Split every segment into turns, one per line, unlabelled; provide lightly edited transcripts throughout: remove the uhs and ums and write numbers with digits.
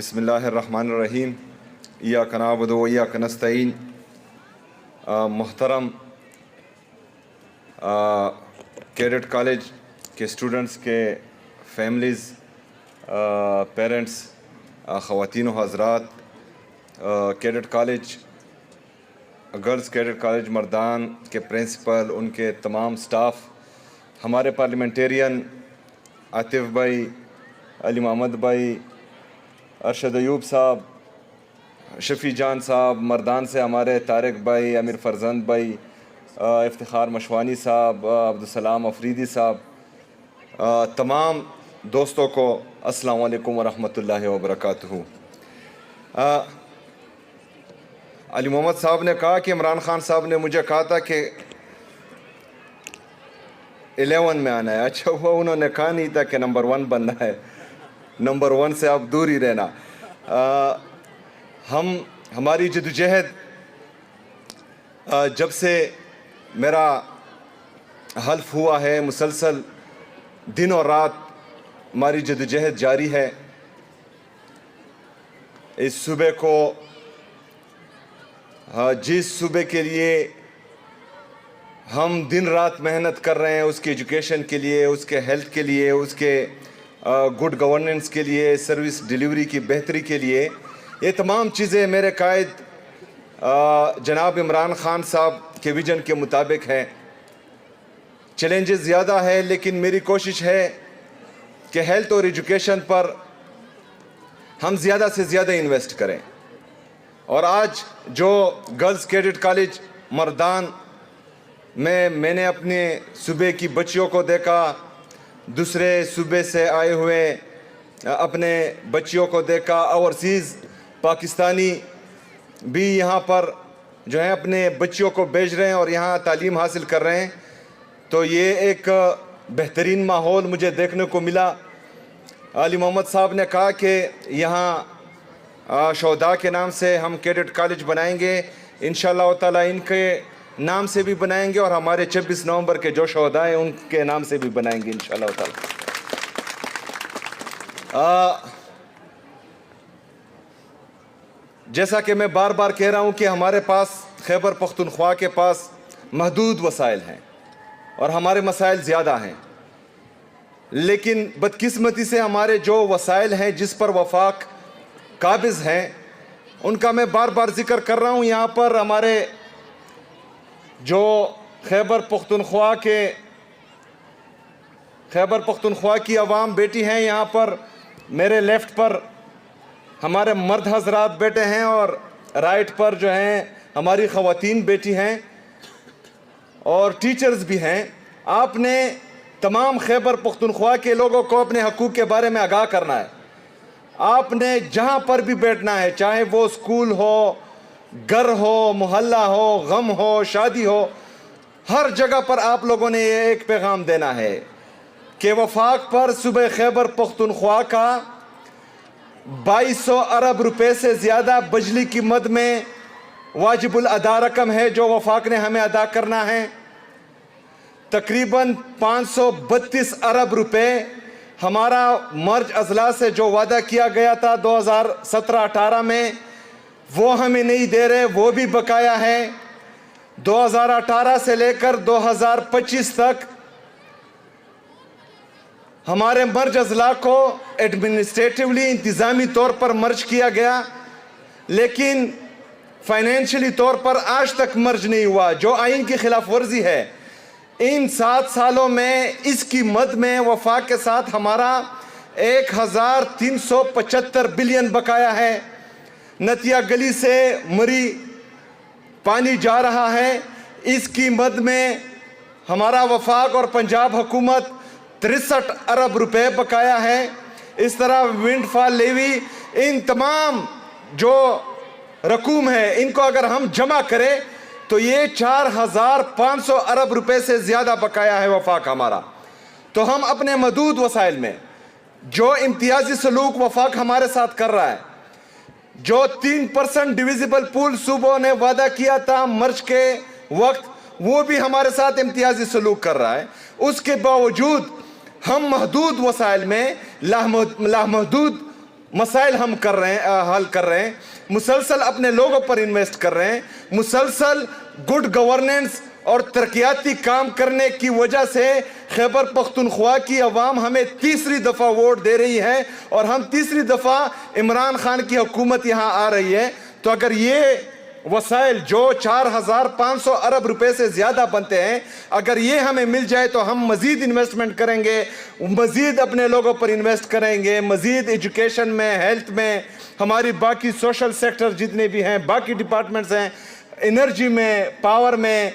بسم اللہ الرحمن الرحیم ایاک نعبد و ایاک نستعین۔ محترم کیڈٹ کالج کے اسٹوڈنٹس کے فیملیز، پیرنٹس، خواتین و حضرات، cadet college girls cadet college Mardan کے پرنسپل، ان کے تمام سٹاف، ہمارے پارلیمنٹیرین عاطف بھائی، علی محمد بھائی، ارشد ایوب صاحب، شفیع جان صاحب، مردان سے ہمارے طارق بھائی، امیر فرزند بھائی، افتخار مشوانی صاحب، عبدالسلام افریدی صاحب، تمام دوستوں کو السلام علیکم ورحمۃ اللہ وبرکاتہ۔ علی محمد صاحب نے کہا کہ عمران خان صاحب نے مجھے کہا تھا کہ 11 میں آنا ہے۔ اچھا، وہ انہوں نے کہا نہیں تھا کہ نمبر 1 بننا ہے، نمبر 1 سے آپ دور ہی رہنا۔ ہماری جدوجہد جب سے میرا حلف ہوا ہے، مسلسل دن اور رات ہماری جدوجہد جاری ہے۔ اس صوبے کو، جس صوبے کے لیے ہم دن رات محنت کر رہے ہیں، اس کی ایجوکیشن کے لیے، اس کے ہیلتھ کے لیے، اس کے گڈ گورننس کے لیے، سروس ڈیلیوری کی بہتری کے لیے، یہ تمام چیزیں میرے قائد جناب عمران خان صاحب کے ویژن کے مطابق ہیں۔ چیلنجز زیادہ ہے، لیکن میری کوشش ہے کہ ہیلتھ اور ایجوکیشن پر ہم زیادہ سے زیادہ انویسٹ کریں۔ اور آج جو گرلز کیڈٹ کالج مردان میں نے اپنے صوبے کی بچیوں کو دیکھا، دوسرے صوبے سے آئے ہوئے اپنے بچیوں کو دیکھا، اوورسیز پاکستانی بھی یہاں پر جو ہیں اپنے بچیوں کو بھیج رہے ہیں اور یہاں تعلیم حاصل کر رہے ہیں، تو یہ ایک بہترین ماحول مجھے دیکھنے کو ملا۔ علی محمد صاحب نے کہا کہ یہاں شہداء کے نام سے ہم کیڈٹ کالج بنائیں گے، انشاءاللہ تعالیٰ ان کے نام سے بھی بنائیں گے، اور ہمارے 26 نومبر کے جو شہداء ہیں ان کے نام سے بھی بنائیں گے انشاءاللہ تعالیٰ۔ جیسا کہ میں بار بار کہہ رہا ہوں کہ ہمارے پاس، خیبر پختونخوا کے پاس محدود وسائل ہیں اور ہمارے مسائل زیادہ ہیں، لیکن بدقسمتی سے ہمارے جو وسائل ہیں جس پر وفاق قابض ہیں، ان کا میں بار بار ذکر کر رہا ہوں۔ یہاں پر ہمارے جو خیبر پختونخوا کی عوام بیٹی ہیں، یہاں پر میرے لیفٹ پر ہمارے مرد حضرات بیٹے ہیں اور رائٹ پر جو ہیں ہماری خواتین بیٹی ہیں اور ٹیچرز بھی ہیں۔ آپ نے تمام خیبر پختونخوا کے لوگوں کو اپنے حقوق کے بارے میں آگاہ کرنا ہے۔ آپ نے جہاں پر بھی بیٹھنا ہے، چاہے وہ اسکول ہو، گھر ہو، محلہ ہو، غم ہو، شادی ہو، ہر جگہ پر آپ لوگوں نے یہ ایک پیغام دینا ہے کہ وفاق پر صوبہ خیبر پختونخوا کا 2200 ارب روپے سے زیادہ بجلی کی مد میں واجب الادا رقم ہے جو وفاق نے ہمیں ادا کرنا ہے۔ تقریباً 532 ارب روپے ہمارا مرج اضلاع سے جو وعدہ کیا گیا تھا 2017-18 میں، وہ ہمیں نہیں دے رہے، وہ بھی بقایا ہے۔ 2018 سے لے کر 2025 تک ہمارے مرج اضلاع کو ایڈمنسٹریٹیولی، انتظامی طور پر مرج کیا گیا، لیکن فائنینشلی طور پر آج تک مرج نہیں ہوا، جو آئین کی خلاف ورزی ہے۔ ان 7 سالوں میں اس کی مد میں وفاق کے ساتھ ہمارا 1375 بلین بقایا ہے۔ نتیہ گلی سے مری پانی جا رہا ہے، اس کی مد میں ہمارا وفاق اور پنجاب حکومت 63 ارب روپے بقایا ہے۔ اس طرح ونڈ فال لیوی، ان تمام جو رقوم ہے، ان کو اگر ہم جمع کریں تو یہ 4500 ارب روپے سے زیادہ بقایا ہے وفاق ہمارا۔ تو ہم اپنے محدود وسائل میں جو امتیازی سلوک وفاق ہمارے ساتھ کر رہا ہے، جو 3% ڈیویزیبل پول صوبوں نے وعدہ کیا تھا مرج کے وقت، وہ بھی ہمارے ساتھ امتیازی سلوک کر رہا ہے، اس کے باوجود ہم محدود وسائل میں لامحدود مسائل ہم کر رہے ہیں، حل کر رہے ہیں، مسلسل اپنے لوگوں پر انویسٹ کر رہے ہیں، مسلسل گڈ گورننس اور ترقیاتی کام کرنے کی وجہ سے خیبر پختونخوا کی عوام ہمیں تیسری دفعہ ووٹ دے رہی ہے اور ہم تیسری دفعہ عمران خان کی حکومت یہاں آ رہی ہے۔ تو اگر یہ وسائل جو 4,500 ارب روپے سے زیادہ بنتے ہیں، اگر یہ ہمیں مل جائے تو ہم مزید انویسٹمنٹ کریں گے، مزید اپنے لوگوں پر انویسٹ کریں گے، مزید ایجوکیشن میں، ہیلتھ میں، ہماری باقی سوشل سیکٹر جتنے بھی ہیں، باقی ڈپارٹمنٹس ہیں، انرجی میں، پاور میں،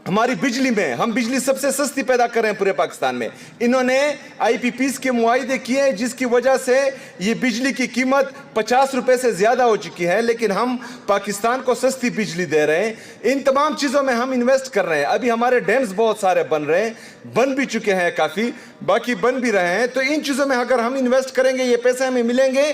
ہماری بجلی میں، ہم بجلی سب سے سستی پیدا کر رہے ہیں پورے پاکستان میں۔ انہوں نے آئی پی پیز کے معاہدے کیے ہیں جس کی وجہ سے یہ بجلی کی قیمت 50 روپے سے زیادہ ہو چکی ہے، لیکن ہم پاکستان کو سستی بجلی دے رہے ہیں۔ ان تمام چیزوں میں ہم انویسٹ کر رہے ہیں۔ ابھی ہمارے ڈیمز بہت سارے بن رہے ہیں، بن بھی چکے ہیں کافی، باقی بن بھی رہے ہیں۔ تو ان چیزوں میں اگر ہم انویسٹ کریں گے، یہ پیسے ہمیں ملیں گے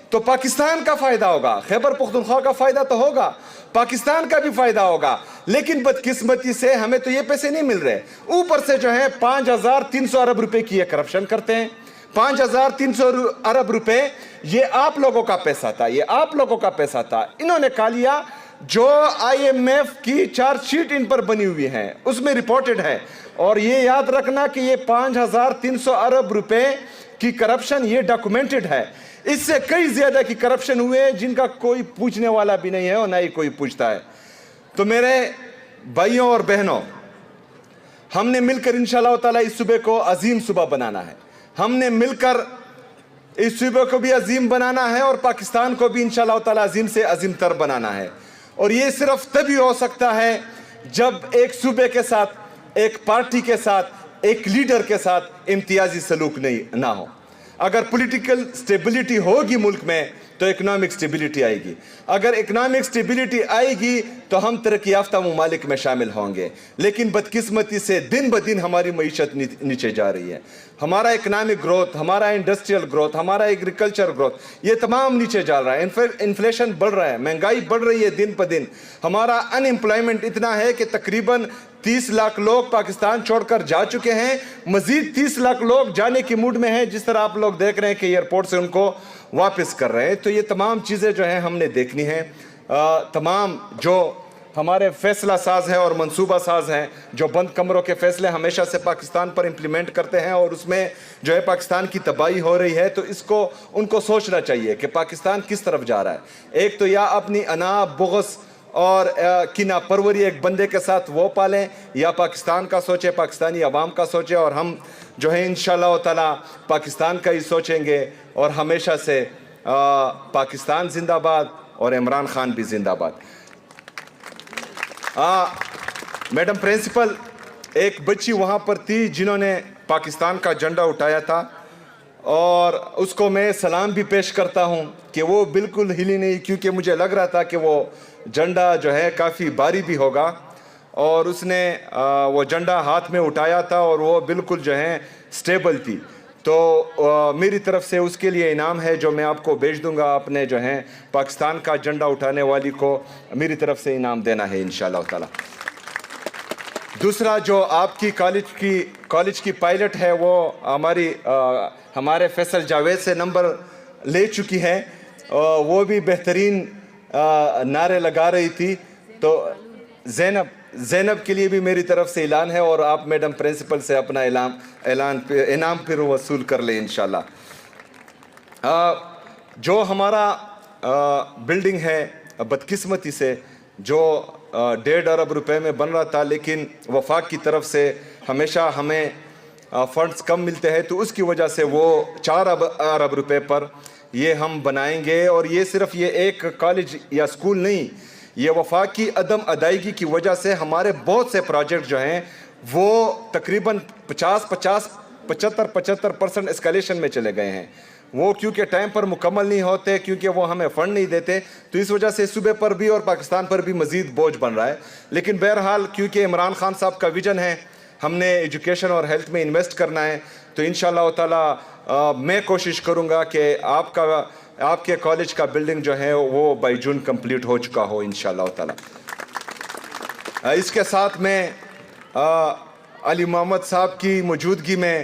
تو پاکستان کا فائدہ ہوگا، خیبر پختونخوا کا فائدہ تو ہوگا، پاکستان کا بھی فائدہ ہوگا۔ لیکن بدقسمتی سے ہمیں تو یہ پیسے نہیں مل رہے، اوپر سے جو ہے 5,300 ارب روپے کی یہ کرپشن کرتے ہیں۔ 5,300 ارب روپے یہ آپ لوگوں کا پیسہ تھا، یہ آپ لوگوں کا پیسہ تھا۔ انہوں نے کہا لیا، جو آئی ایم ایف کی چارج شیٹ ان پر بنی ہوئی ہے اس میں رپورٹڈ ہے، اور یہ یاد رکھنا کہ یہ 5,300 ارب روپے کی کرپشن یہ ڈاکومنٹڈ ہے۔ اس سے کئی زیادہ کی کرپشن ہوئے جن کا کوئی پوچھنے والا بھی نہیں ہے اور نہ ہی کوئی پوچھتا ہے۔ تو میرے بھائیوں اور بہنوں، ہم نے مل کر انشاءاللہ تعالیٰ اس صوبے کو عظیم صوبہ بنانا ہے۔ ہم نے مل کر اس صوبے کو بھی عظیم بنانا ہے اور پاکستان کو بھی انشاءاللہ تعالیٰ عظیم سے عظیم تر بنانا ہے۔ اور یہ صرف تبھی ہو سکتا ہے جب ایک صوبے کے ساتھ، ایک پارٹی کے ساتھ، ایک لیڈر کے ساتھ امتیازی سلوک نہ ہو۔ اگر پولیٹیکل سٹیبلٹی ہوگی ملک میں تو اکنامک سٹیبلٹی آئے گی، اگر اکنامک سٹیبلٹی آئے گی تو ہم ترقی یافتہ ممالک میں شامل ہوں گے۔ لیکن بدقسمتی سے دن بدن ہماری معیشت نیچے جا رہی ہے، ہمارا اکنامک گروتھ، ہمارا انڈسٹریل گروتھ، ہمارا ایگریکلچر گروتھ، یہ تمام نیچے جا رہا ہے۔ انفلیشن بڑھ رہا ہے، مہنگائی بڑھ رہی ہے دن بدن، ہمارا ان امپلائمنٹ اتنا ہے کہ تقریباً 30 لاکھ لوگ پاکستان چھوڑ کر جا چکے ہیں، مزید 30 لاکھ لوگ جانے کی موڈ میں ہیں، جس طرح آپ لوگ دیکھ رہے ہیں کہ ایئرپورٹ سے ان کو واپس کر رہے ہیں۔ تو یہ تمام چیزیں جو ہیں ہم نے دیکھنی ہیں۔ تمام جو ہمارے فیصلہ ساز ہیں اور منصوبہ ساز ہیں، جو بند کمروں کے فیصلے ہمیشہ سے پاکستان پر امپلیمنٹ کرتے ہیں اور اس میں جو ہے پاکستان کی تباہی ہو رہی ہے، تو ان کو سوچنا چاہیے کہ پاکستان کس طرف جا رہا ہے۔ ایک تو یا اپنی انا، بغض اور کینہ پروری ایک بندے کے ساتھ وہ پالیں، یا پاکستان کا سوچیں، پاکستانی عوام کا سوچیں، اور ہم جو ہے انشاءاللہ تعالی پاکستان کا ہی سوچیں گے۔ اور ہمیشہ سے پاکستان زندہ باد اور عمران خان بھی زندہ باد۔ میڈم پرنسپل، ایک بچی وہاں پر تھی جنہوں نے پاکستان کا جھنڈا اٹھایا تھا، اور اس کو میں سلام بھی پیش کرتا ہوں کہ وہ بالکل ہلی نہیں، کیونکہ مجھے لگ رہا تھا کہ وہ جھنڈا جو ہے کافی بھاری بھی ہوگا، اور اس نے وہ جھنڈا ہاتھ میں اٹھایا تھا اور وہ بالکل جو ہے سٹیبل تھی۔ تو میری طرف سے اس کے لیے انعام ہے جو میں آپ کو بھیج دوں گا، اپنے جو ہیں پاکستان کا جھنڈا اٹھانے والی کو میری طرف سے انعام دینا ہے انشاءاللہ تعالی۔ دوسرا جو آپ کی کالج کی پائلٹ ہے، وہ ہمارے فیصل جاوید سے نمبر لے چکی ہے، وہ بھی بہترین نعرے لگا رہی تھی۔ تو زینب کے لیے بھی میری طرف سے اعلان ہے، اور آپ میڈم پرنسپل سے اپنا انعام پھر وصول کر لیں انشاءاللہ۔ جو ہمارا بلڈنگ ہے، بدقسمتی سے جو 1.5 ارب روپے میں بن رہا تھا، لیکن وفاق کی طرف سے ہمیشہ ہمیں فنڈز کم ملتے ہیں، تو اس کی وجہ سے وہ 4 ارب روپے پر یہ ہم بنائیں گے۔ اور یہ صرف یہ ایک کالج یا اسکول نہیں، یہ وفاق کی عدم ادائیگی کی وجہ سے ہمارے بہت سے پروجیکٹ جو ہیں وہ تقریباً 75% اسکیلیشن میں چلے گئے ہیں۔ وہ کیونکہ ٹائم پر مکمل نہیں ہوتے، کیونکہ وہ ہمیں فنڈ نہیں دیتے، تو اس وجہ سے صوبے پر بھی اور پاکستان پر بھی مزید بوجھ بن رہا ہے۔ لیکن بہرحال کیونکہ عمران خان صاحب کا ویژن ہے، ہم نے ایجوکیشن اور ہیلتھ میں انویسٹ کرنا ہے، تو انشاءاللہ تعالی میں کوشش کروں گا کہ آپ کے کالج کا بلڈنگ جو ہے وہ بائی جون کمپلیٹ ہو چکا ہو انشاءاللہ تعالی۔ اس کے ساتھ میں علی محمد صاحب کی موجودگی میں